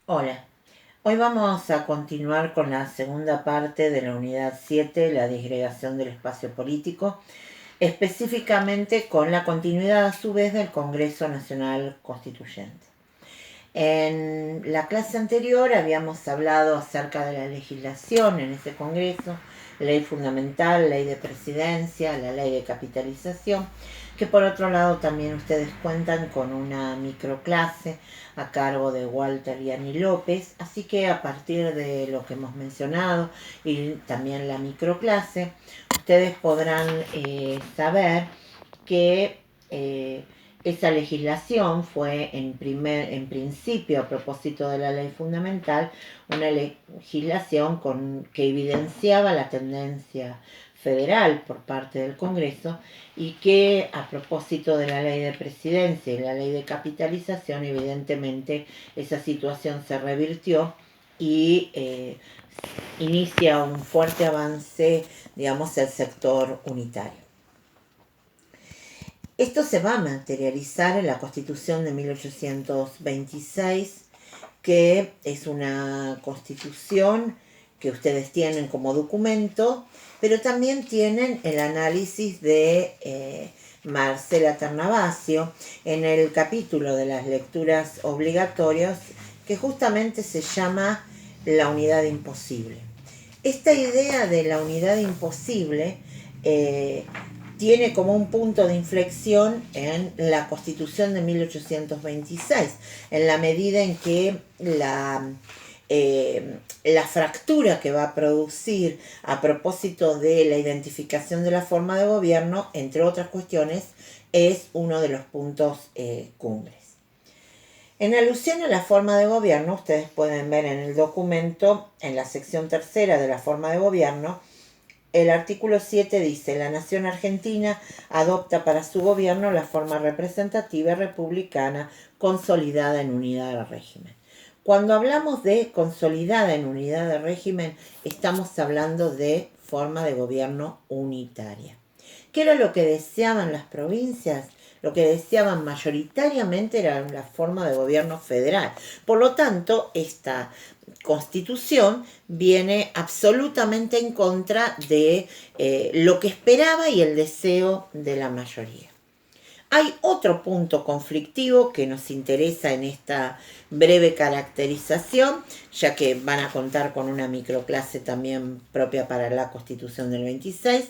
Hola, hoy vamos a continuar con la segunda parte de la unidad 7, la disgregación del espacio político, específicamente con la continuidad a su vez del Congreso Nacional Constituyente. En la clase anterior habíamos hablado acerca de la legislación en ese Congreso, ley fundamental, ley de presidencia, la ley de capitalización, que por otro lado también ustedes cuentan con una microclase a cargo de Walter Yani López, así que a partir de lo que hemos mencionado y también la microclase, ustedes podrán saber que esa legislación fue en principio, a propósito de la ley fundamental, una legislación que evidenciaba la tendencia federal por parte del Congreso y que a propósito de la ley de presidencia y la ley de capitalización, evidentemente esa situación se revirtió y inicia un fuerte avance, digamos, el sector unitario. Esto se va a materializar en la Constitución de 1826, que es una constitución que ustedes tienen como documento, pero también tienen el análisis de Marcela Ternavasio en el capítulo de las lecturas obligatorias, que justamente se llama La unidad imposible. Esta idea de la unidad imposible tiene como un punto de inflexión en la Constitución de 1826, en la medida en que la fractura que va a producir a propósito de la identificación de la forma de gobierno, entre otras cuestiones, es uno de los puntos cumbres. En alusión a la forma de gobierno, ustedes pueden ver en el documento, en la sección tercera de la forma de gobierno, el artículo 7 dice: la nación argentina adopta para su gobierno la forma representativa republicana consolidada en unidad de régimen. Cuando hablamos de consolidada en unidad de régimen, estamos hablando de forma de gobierno unitaria. ¿Qué era lo que deseaban las provincias? Lo que deseaban mayoritariamente era la forma de gobierno federal. Por lo tanto, esta Constitución viene absolutamente en contra de lo que esperaba y el deseo de la mayoría. Hay otro punto conflictivo que nos interesa en esta breve caracterización, ya que van a contar con una microclase también propia para la Constitución del 26,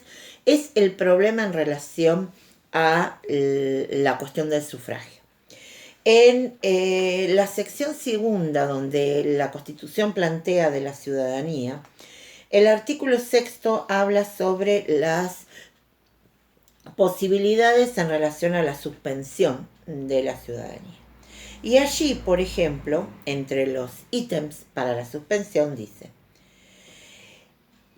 es el problema en relación a la cuestión del sufragio. En la sección segunda, donde la Constitución plantea de la ciudadanía, el artículo sexto habla sobre las posibilidades en relación a la suspensión de la ciudadanía. Y allí, por ejemplo, entre los ítems para la suspensión dice: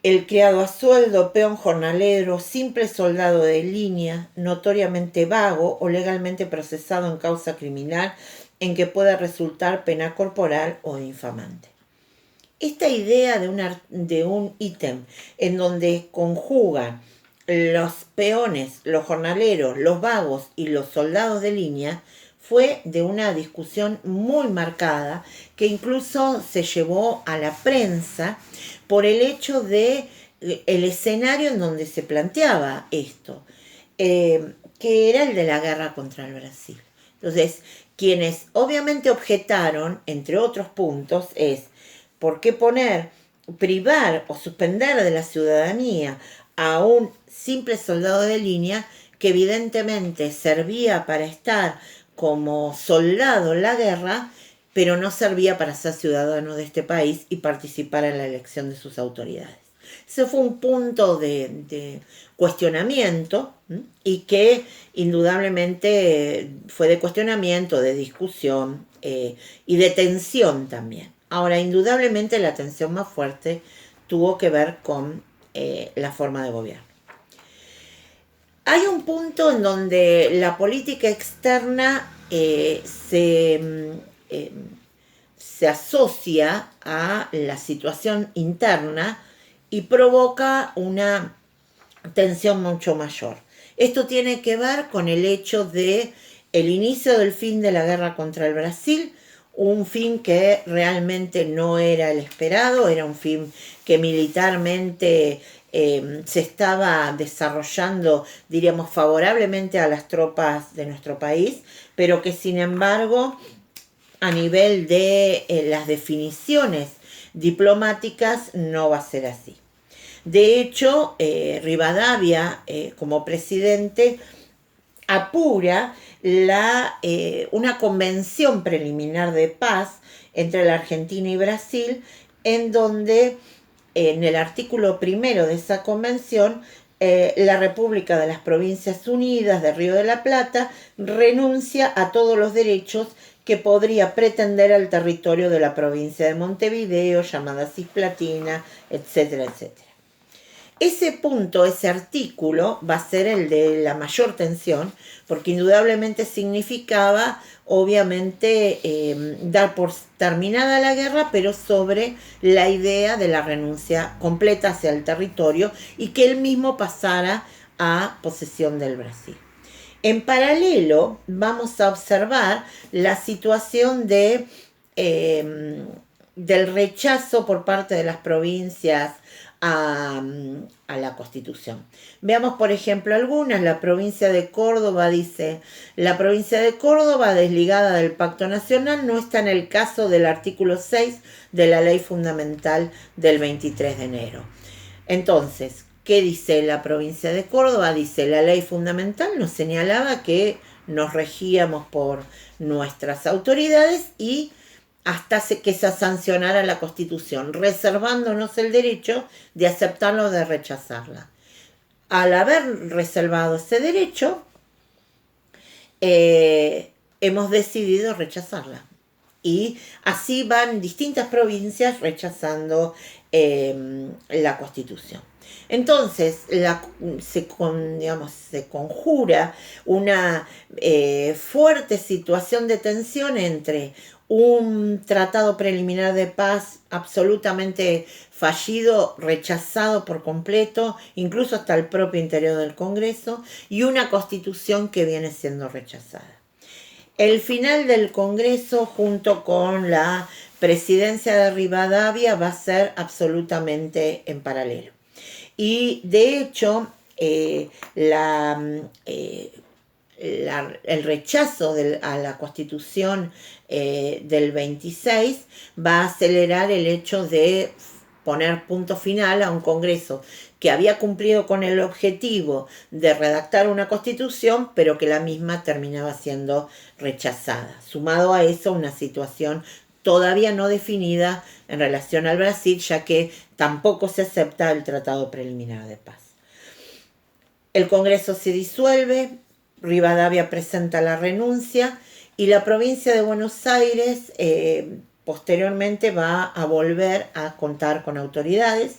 el criado a sueldo, peón jornalero, simple soldado de línea, notoriamente vago o legalmente procesado en causa criminal en que pueda resultar pena corporal o infamante. Esta idea de un ítem en donde conjugan los peones, los jornaleros, los vagos y los soldados de línea fue de una discusión muy marcada que incluso se llevó a la prensa por el hecho de el escenario en donde se planteaba esto, que era el de la guerra contra el Brasil. Entonces, quienes obviamente objetaron, entre otros puntos, es: ¿por qué privar o suspender de la ciudadanía a un simple soldado de línea que evidentemente servía para estar como soldado en la guerra, pero no servía para ser ciudadano de este país y participar en la elección de sus autoridades? Ese fue un punto de cuestionamiento, y que indudablemente fue de cuestionamiento, de discusión y de tensión también. Ahora, indudablemente la tensión más fuerte tuvo que ver con la forma de gobierno. Hay un punto en donde la política externa se asocia a la situación interna y provoca una tensión mucho mayor. Esto tiene que ver con el hecho de el inicio del fin de la guerra contra el Brasil, un fin que realmente no era el esperado, era un fin que militarmente se estaba desarrollando, diríamos, favorablemente a las tropas de nuestro país, pero que sin embargo, a nivel de las definiciones diplomáticas, no va a ser así. De hecho, Rivadavia, como presidente, apura una convención preliminar de paz entre la Argentina y Brasil, en donde en el artículo primero de esa convención, la República de las Provincias Unidas de Río de la Plata renuncia a todos los derechos que podría pretender al territorio de la provincia de Montevideo, llamada Cisplatina, etcétera, etcétera. Ese punto, ese artículo, va a ser el de la mayor tensión, porque indudablemente significaba, obviamente, dar por terminada la guerra, pero sobre la idea de la renuncia completa hacia el territorio y que él mismo pasara a posesión del Brasil. En paralelo, vamos a observar la situación del rechazo por parte de las provincias a la Constitución. Veamos, por ejemplo, algunas. La provincia de Córdoba dice: la provincia de Córdoba, desligada del Pacto Nacional, no está en el caso del artículo 6 de la Ley Fundamental del 23 de enero. Entonces, ¿qué dice la provincia de Córdoba? Dice: la Ley Fundamental nos señalaba que nos regíamos por nuestras autoridades y hasta que se sancionara la Constitución, reservándonos el derecho de aceptarla o de rechazarla. Al haber reservado ese derecho, hemos decidido rechazarla. Y así van distintas provincias rechazando la Constitución. Entonces, se conjura una fuerte situación de tensión entre un tratado preliminar de paz absolutamente fallido, rechazado por completo, incluso hasta el propio interior del Congreso, y una Constitución que viene siendo rechazada. El final del Congreso, junto con la presidencia de Rivadavia, va a ser absolutamente en paralelo. Y de hecho, el rechazo a la Constitución del 26 va a acelerar el hecho de poner punto final a un Congreso que había cumplido con el objetivo de redactar una Constitución, pero que la misma terminaba siendo rechazada. Sumado a eso, una situación todavía no definida en relación al Brasil, ya que tampoco se acepta el Tratado Preliminar de Paz. El Congreso se disuelve, Rivadavia presenta la renuncia y la provincia de Buenos Aires posteriormente va a volver a contar con autoridades.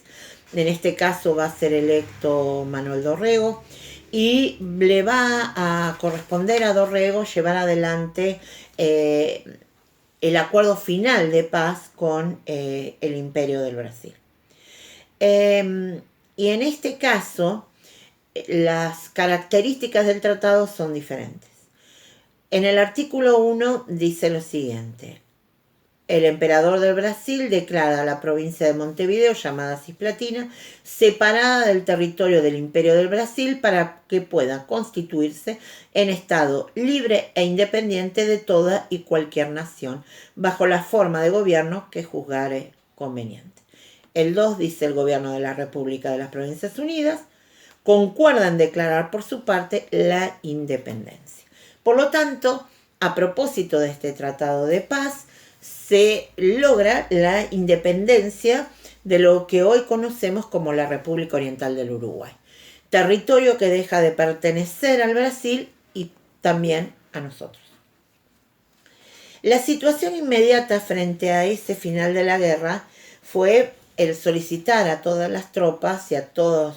En este caso va a ser electo Manuel Dorrego y le va a corresponder a Dorrego llevar adelante el acuerdo final de paz con el Imperio del Brasil. Y en este caso, las características del tratado son diferentes. En el artículo 1 dice lo siguiente: el emperador del Brasil declara a la provincia de Montevideo, llamada Cisplatina, separada del territorio del Imperio del Brasil para que pueda constituirse en Estado libre e independiente de toda y cualquier nación, bajo la forma de gobierno que juzgare conveniente. El 2 dice: el gobierno de la República de las Provincias Unidas concuerda en declarar por su parte la independencia. Por lo tanto, a propósito de este tratado de paz, se logra la independencia de lo que hoy conocemos como la República Oriental del Uruguay, territorio que deja de pertenecer al Brasil y también a nosotros. La situación inmediata frente a ese final de la guerra fue el solicitar a todas las tropas y a todos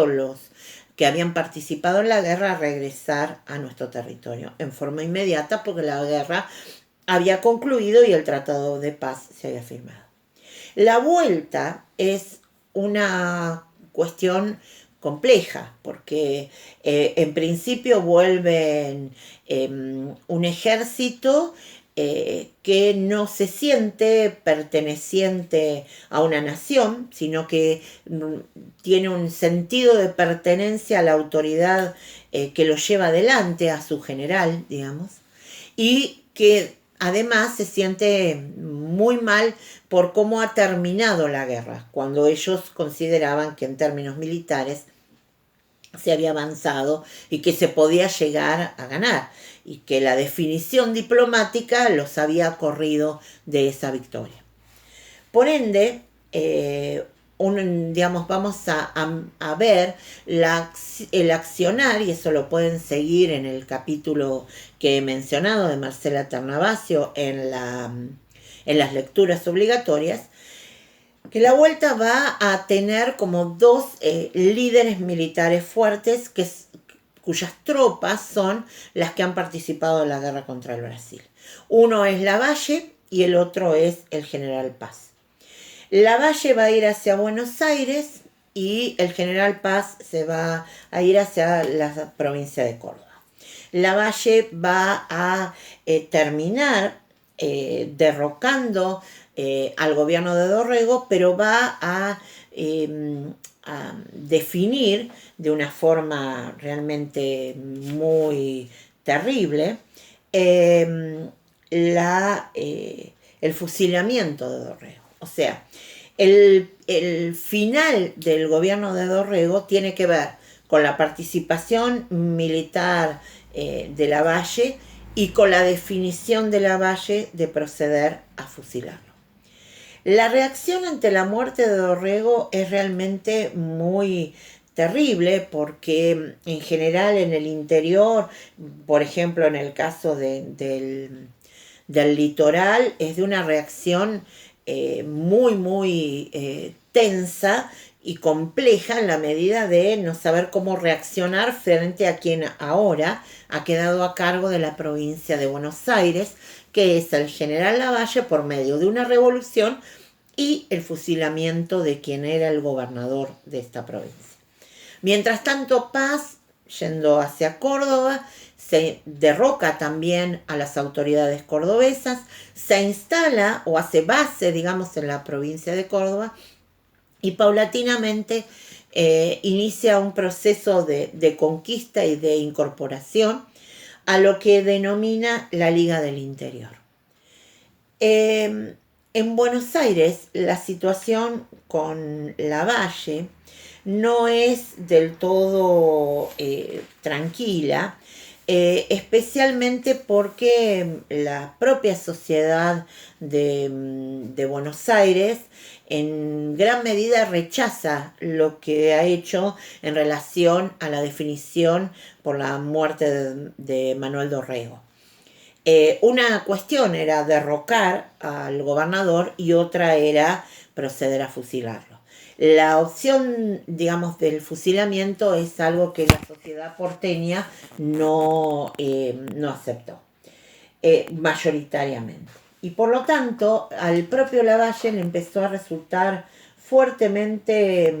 los que habían participado en la guerra a regresar a nuestro territorio en forma inmediata, porque la guerra había concluido y el tratado de paz se había firmado. La vuelta es una cuestión compleja, porque en principio vuelven un ejército que no se siente perteneciente a una nación, sino que tiene un sentido de pertenencia a la autoridad que lo lleva adelante, a su general, digamos, y que además se siente muy mal por cómo ha terminado la guerra, cuando ellos consideraban que en términos militares se había avanzado y que se podía llegar a ganar, y que la definición diplomática los había corrido de esa victoria. Por ende, digamos, vamos a ver el accionar, y eso lo pueden seguir en el capítulo que he mencionado de Marcela Ternavasio en las lecturas obligatorias, que la vuelta va a tener como dos líderes militares fuertes cuyas tropas son las que han participado en la guerra contra el Brasil. Uno es Lavalle y el otro es el general Paz. Lavalle va a ir hacia Buenos Aires y el general Paz se va a ir hacia la provincia de Córdoba. Lavalle va a terminar derrocando al gobierno de Dorrego, pero va a definir de una forma realmente muy terrible el fusilamiento de Dorrego. O sea, el final del gobierno de Dorrego tiene que ver con la participación militar de Lavalle y con la definición de Lavalle de proceder a fusilarlo. La reacción ante la muerte de Dorrego es realmente muy terrible, porque en general en el interior, por ejemplo en el caso del litoral, es de una reacción muy tensa y compleja, en la medida de no saber cómo reaccionar frente a quien ahora ha quedado a cargo de la provincia de Buenos Aires, que es el general Lavalle, por medio de una revolución y el fusilamiento de quien era el gobernador de esta provincia. Mientras tanto, Paz, yendo hacia Córdoba, se derroca también a las autoridades cordobesas, se instala o hace base, digamos, en la provincia de Córdoba, y paulatinamente inicia un proceso de conquista y de incorporación a lo que denomina la Liga del Interior. En Buenos Aires la situación con Lavalle no es del todo tranquila, especialmente porque la propia sociedad de Buenos Aires en gran medida rechaza lo que ha hecho en relación a la definición por la muerte de Manuel Dorrego. Una cuestión era derrocar al gobernador y otra era proceder a fusilarlo. La opción, digamos, del fusilamiento es algo que la sociedad porteña no aceptó mayoritariamente. Y por lo tanto, al propio Lavalle le empezó a resultar fuertemente,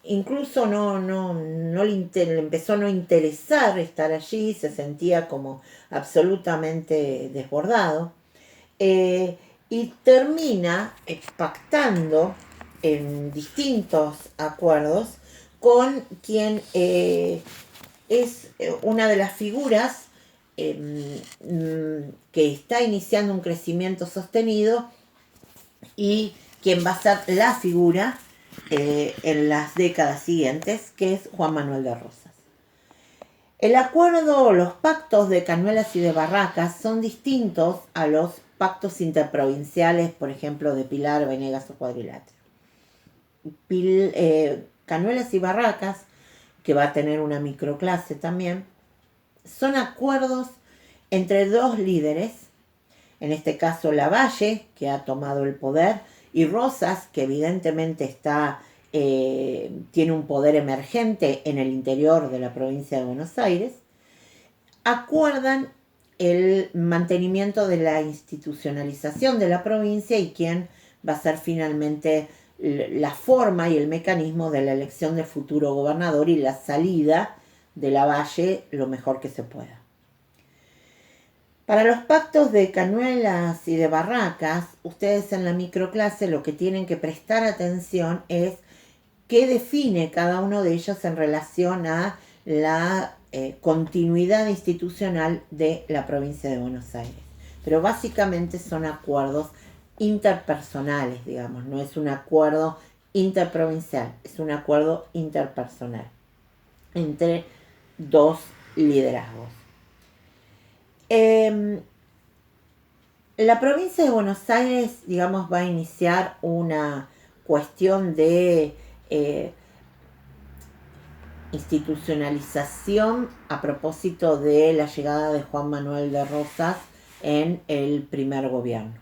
incluso le empezó a no interesar estar allí, se sentía como absolutamente desbordado. Y termina pactando en distintos acuerdos con quien es una de las figuras que está iniciando un crecimiento sostenido y quien va a ser la figura en las décadas siguientes, que es Juan Manuel de Rosas. El acuerdo, los pactos de Cañuelas y de Barracas son distintos a los pactos interprovinciales, por ejemplo, de Pilar, Venegas o Cuadrilátero. Cañuelas y Barracas, que va a tener una microclase también, son acuerdos entre dos líderes, en este caso Lavalle, que ha tomado el poder, y Rosas, que evidentemente tiene un poder emergente en el interior de la provincia de Buenos Aires, acuerdan el mantenimiento de la institucionalización de la provincia y quién va a ser finalmente la forma y el mecanismo de la elección del futuro gobernador y la salida de Lavalle lo mejor que se pueda. Para los pactos de Cañuelas y de Barracas, ustedes en la microclase lo que tienen que prestar atención es qué define cada uno de ellos en relación a la continuidad institucional de la provincia de Buenos Aires. Pero básicamente son acuerdos interpersonales, digamos, no es un acuerdo interprovincial, es un acuerdo interpersonal entre dos liderazgos. La provincia de Buenos Aires, digamos, va a iniciar una cuestión de institucionalización a propósito de la llegada de Juan Manuel de Rosas en el primer gobierno.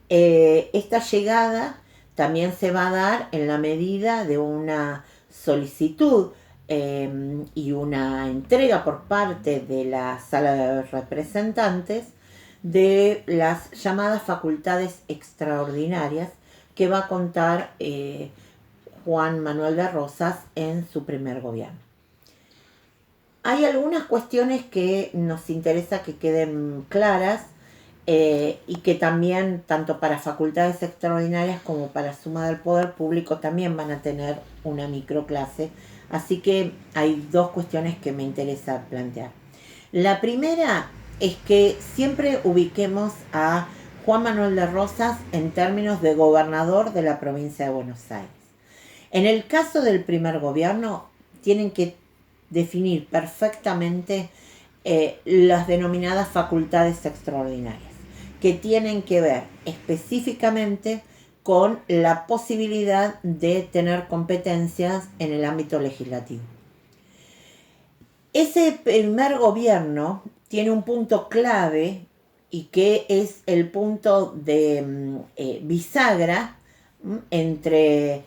Esta llegada también se va a dar en la medida de una solicitud y una entrega por parte de la Sala de Representantes de las llamadas facultades extraordinarias que va a contar Juan Manuel de Rosas en su primer gobierno. Hay algunas cuestiones que nos interesa que queden claras y que también, tanto para facultades extraordinarias como para suma del poder público, también van a tener una microclase. Así que hay dos cuestiones que me interesa plantear. La primera es que siempre ubiquemos a Juan Manuel de Rosas en términos de gobernador de la provincia de Buenos Aires. En el caso del primer gobierno, tienen que definir perfectamente las denominadas facultades extraordinarias, que tienen que ver específicamente con la posibilidad de tener competencias en el ámbito legislativo. Ese primer gobierno tiene un punto clave y que es el punto de bisagra entre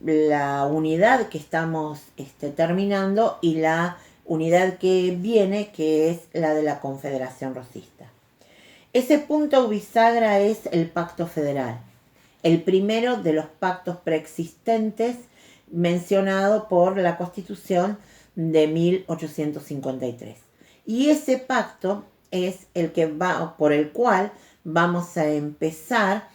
la unidad que estamos terminando y la unidad que viene, que es la de la Confederación Rosista. Ese punto bisagra es el Pacto Federal, el primero de los pactos preexistentes mencionado por la Constitución de 1853. Y ese pacto es el que por el cual vamos a empezar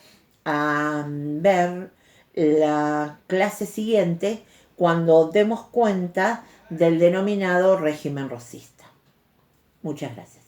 a ver la clase siguiente cuando demos cuenta del denominado régimen rosista. Muchas gracias.